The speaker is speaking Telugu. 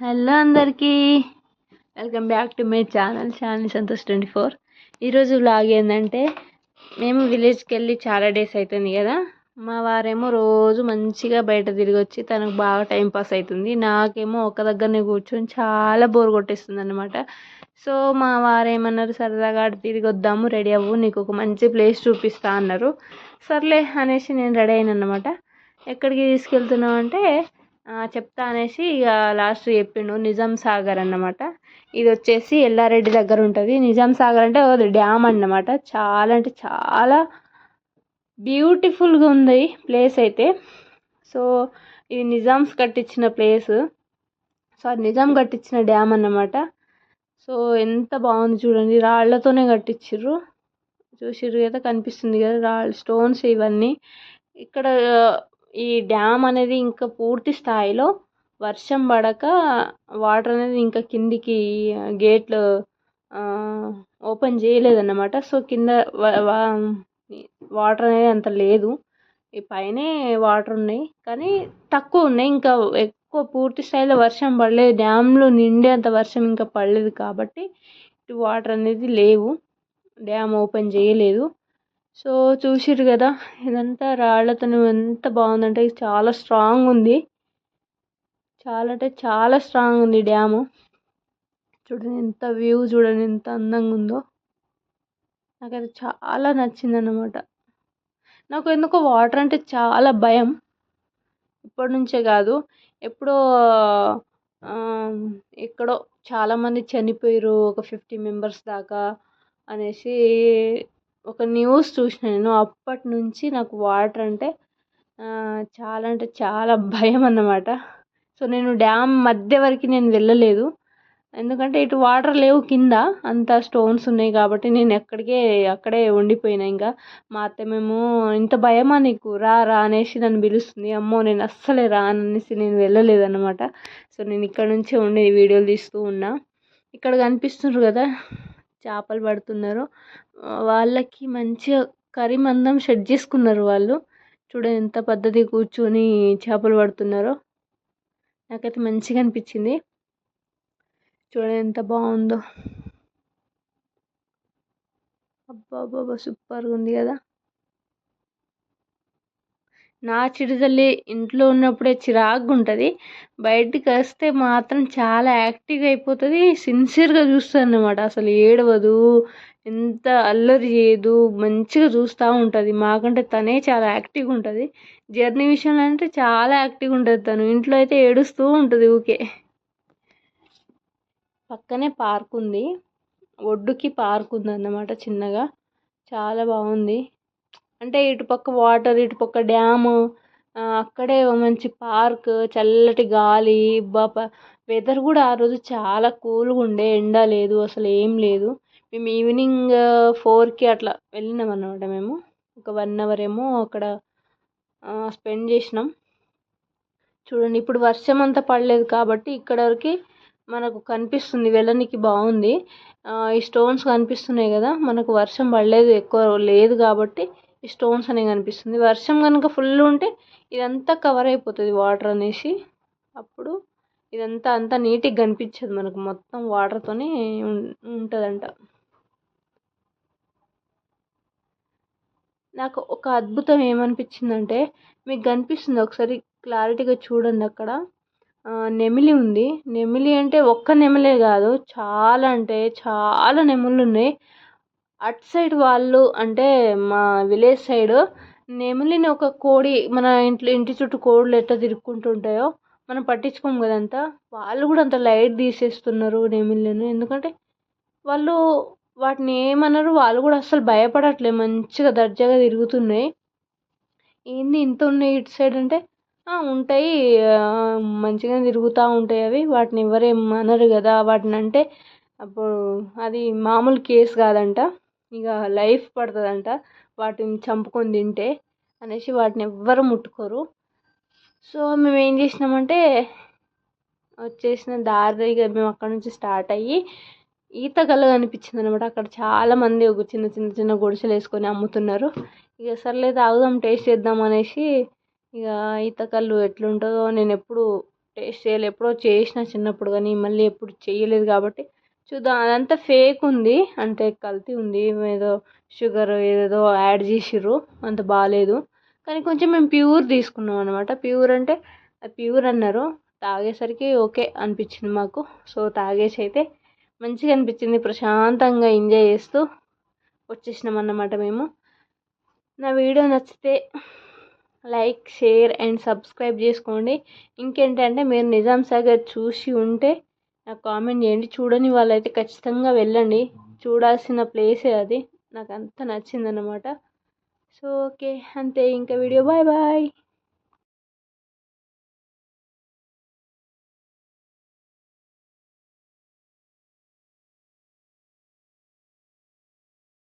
హలో అందరికీ, welcome back to my channel Santosh 24. ఈరోజు వ్లాగ్ ఏంటంటే, మేము విలేజ్కి వెళ్ళి చాలా డేస్ అవుతుంది కదా. మా వారేమో రోజు మంచిగా బయట తిరిగి వచ్చి తనకు బాగా టైం పాస్ అవుతుంది. నాకేమో ఒక దగ్గరనే కూర్చొని చాలా బోర్ కొట్టేస్తుంది అనమాట. సో మా వారేమన్నారు, సరదాగా అటు తిరిగి వద్దాము, రెడీ అవ్వు, నీకు ఒక మంచి ప్లేస్ చూపిస్తా అన్నారు. సర్లే అనేసి నేను రెడీ అయినా అనమాట. ఎక్కడికి తీసుకెళ్తున్నావు అంటే చెప్తా అనేసి ఇక లాస్ట్ చెప్పిండు. నిజాం సాగర్ అన్నమాట. ఇది వచ్చేసి ఎల్లారెడ్డి దగ్గర ఉంటుంది. నిజాం సాగర్ అంటే అది డ్యామ్ అన్నమాట. చాలా అంటే చాలా బ్యూటిఫుల్గా ఉంది ప్లేస్ అయితే. సో ఇది నిజామ్స్ కట్టించిన ప్లేస్. సో అది నిజాం కట్టించిన డ్యామ్ అన్నమాట. సో ఎంత బాగుంది చూడండి, రాళ్లతోనే కట్టించారు. చూసిర్రు కదా, కనిపిస్తుంది కదా రాళ్ళు, స్టోన్స్ ఇవన్నీ. ఇక్కడ ఈ డ్యామ్ అనేది ఇంకా పూర్తి స్థాయిలో వర్షం పడక వాటర్ అనేది ఇంకా కిందికి గేట్లు ఓపెన్ చేయలేదన్నమాట. సో కింద వాటర్ అనేది అంత లేదు. ఈ పైనే వాటర్ ఉన్నాయి కానీ తక్కువ ఉన్నాయి. ఇంకా ఎక్కువ పూర్తి స్థాయిలో వర్షం పడలేదు. డ్యామ్లో నిండేంత వర్షం ఇంకా పడలేదు కాబట్టి ఇటు వాటర్ అనేది లేవు. డ్యామ్ ఓపెన్ చేయలేదు. సో చూసిర్రు కదా, ఇదంతా రాళ్లతో ఎంత బాగుందంటే చాలా స్ట్రాంగ్ ఉంది. చాలా అంటే చాలా స్ట్రాంగ్ ఉంది డ్యాము. చూడండి ఎంత వ్యూ, చూడండి ఎంత అందంగా ఉందో. నాకైతే చాలా నచ్చింది అన్నమాట. నాకు ఎందుకో వాటర్ అంటే చాలా భయం. ఇప్పటి నుంచే కాదు, ఎప్పుడో ఎక్కడో చాలామంది చనిపోయారు, ఒక 50 మెంబర్స్ దాకా అనేసి ఒక న్యూస్ చూసిన నేను. అప్పటి నుంచి నాకు వాటర్ అంటే చాలా అంటే చాలా భయం అన్నమాట. సో నేను డ్యామ్ మధ్య వరకు నేను వెళ్ళలేదు. ఎందుకంటే ఇటు వాటర్ లేవు, కింద అంతా స్టోన్స్ ఉన్నాయి కాబట్టి నేను అక్కడే ఉండిపోయినా. ఇంకా మా అత్తమేమో, ఇంత భయమా నీకు, రా రా అనేసి నన్ను పిలుస్తుంది. అమ్మో నేను అస్సలే రాననేసి నేను వెళ్ళలేదు అనమాట. సో నేను ఇక్కడ నుంచే ఉండి వీడియోలు తీస్తూ ఉన్నా. ఇక్కడ కనిపిస్తున్నారు కదా, చేపలు పడుతున్నారు. వాళ్ళకి మంచిగా కర్రీ మందం సెట్ చేసుకున్నారు వాళ్ళు. చూడండి ఎంత పద్ధతి కూర్చొని చేపలు పడుతున్నారో. నాకైతే మంచిగా అనిపించింది. చూడండి ఎంత బాగుందో. అబ్బా అబ్బా సూపర్గా ఉంది కదా. నా చిరుతల్లి ఇంట్లో ఉన్నప్పుడే చిరాగ్గా ఉంటుంది, బయటికి వస్తే మాత్రం చాలా యాక్టివ్గా అయిపోతుంది. సిన్సియర్గా చూస్తుంది అన్నమాట. అసలు ఏడవదు, ఎంత అల్లరి చేయదు, మంచిగా చూస్తూ ఉంటుంది. మాకంటే తనే చాలా యాక్టివ్గా ఉంటుంది. జర్నీ విషయంలో అంటే చాలా యాక్టివ్గా ఉంటుంది తను. ఇంట్లో అయితే ఏడుస్తూ ఉంటుంది ఊకే. పక్కనే పార్క్ ఉంది, ఒడ్డుకి పార్క్ ఉంది అన్నమాట చిన్నగా. చాలా బాగుంది. అంటే ఇటుపక్క వాటర్, ఇటుపక్క డ్యాము, అక్కడే మంచి పార్క్, చల్లటి గాలి. వెదర్ కూడా ఆ రోజు చాలా కూల్గా ఉండే, ఎండ లేదు, అసలు ఏం లేదు. మేము ఈవినింగ్ 4కి అట్లా వెళ్ళినాం అన్నమాట. మేము ఒక 1 అవర్ ఏమో అక్కడ స్పెండ్ చేసినాం. చూడండి ఇప్పుడు వర్షం అంతా పడలేదు కాబట్టి ఇక్కడ వరకు మనకు కనిపిస్తుంది, వెళ్ళనికి బాగుంది. ఈ స్టోన్స్ కనిపిస్తున్నాయి కదా, మనకు వర్షం పడలేదు, ఎక్కువ లేదు కాబట్టి ఈ స్టోన్స్ అనేవి కనిపిస్తుంది. వర్షం కనుక ఫుల్ ఉంటే ఇదంతా కవర్ అయిపోతుంది వాటర్ అనేసి. అప్పుడు ఇదంతా అంతా నీట్గా కనిపించదు మనకు, మొత్తం వాటర్తోనే ఉంటుందంట. నాకు ఒక అద్భుతం ఏమనిపించిందంటే, మీకు కనిపిస్తుంది ఒకసారి క్లారిటీగా చూడండి. అక్కడ నెమిలి ఉంది. నెమిలి అంటే ఒక్క నెమిలే కాదు, చాలా అంటే చాలా నెమళ్ళు ఉన్నాయి. అటు సైడ్ వాళ్ళు అంటే మా విలేజ్ సైడ్ నెమిలిని ఒక కోడి, మన ఇంటి చుట్టూ కోళ్ళు ఎట్లా తిరుక్కుంటుంటాయో మనం పట్టించుకోము కదంతా, వాళ్ళు కూడా అంత లైట్ తీసేస్తున్నారు నెమిలిని. ఎందుకంటే వాళ్ళు వాటిని ఏమన్నారు, వాళ్ళు కూడా అస్సలు భయపడట్లేదు, మంచిగా దర్జాగా తిరుగుతున్నాయి. ఏంది ఇంత ఉన్నాయి ఇటు సైడ్ అంటే, ఉంటాయి, మంచిగా తిరుగుతూ ఉంటాయి అవి, వాటిని ఎవరేం అనరు కదా. వాటిని అంటే అప్పుడు అది మామూలు కేసు కాదంట, ఇక లైఫ్ పడుతుందంట వాటిని చంపుకొని తింటే అనేసి వాటిని ఎవ్వరు ముట్టుకోరు. సో మేము ఏం చేసినామంటే, వచ్చేసిన దారి ఇక మేము అక్కడ నుంచి స్టార్ట్ అయ్యి ఈత కళ్ళు కనిపించింది అనమాట. అక్కడ చాలామంది ఒక చిన్న చిన్న చిన్న గుడిసెలు వేసుకొని అమ్ముతున్నారు. ఇక సర్లే తాగుదాం, టేస్ట్ చేద్దాం అనేసి ఇక ఈత కళ్ళు ఎట్లుంటుందో, నేను ఎప్పుడు టేస్ట్ చేయాలి. ఎప్పుడో చేసిన చిన్నప్పుడు కానీ మళ్ళీ ఎప్పుడు చేయలేదు కాబట్టి చూద్దాం. అదంతా ఫేక్ ఉంది, అంటే కల్తీ ఉంది, ఏదో షుగర్ ఏదేదో యాడ్ చేసిర్రు, అంత బాగాలేదు. కానీ కొంచెం మేము ప్యూర్ తీసుకున్నాం అనమాట. ప్యూర్ అంటే అది ప్యూర్ అన్నారు, తాగేసరికి ఓకే అనిపించింది మాకు. సో తాగేసి అయితే మంచిగా అనిపించింది, ప్రశాంతంగా ఎంజాయ్ చేస్తూ వచ్చేసినాం అన్నమాట మేము. నా వీడియో నచ్చితే లైక్, షేర్ అండ్ సబ్స్క్రైబ్ చేసుకోండి. ఇంకేంటంటే మీరు నిజాం సాగర్ చూసి ఉంటే నాకు కామెంట్ చేయండి. చూడని వాళ్ళైతే ఖచ్చితంగా వెళ్ళండి, చూడాల్సిన ప్లేసే అది. నాకు అంత నచ్చిందన్నమాట. సో ఓకే, అంతే ఇంకా వీడియో. Bye bye.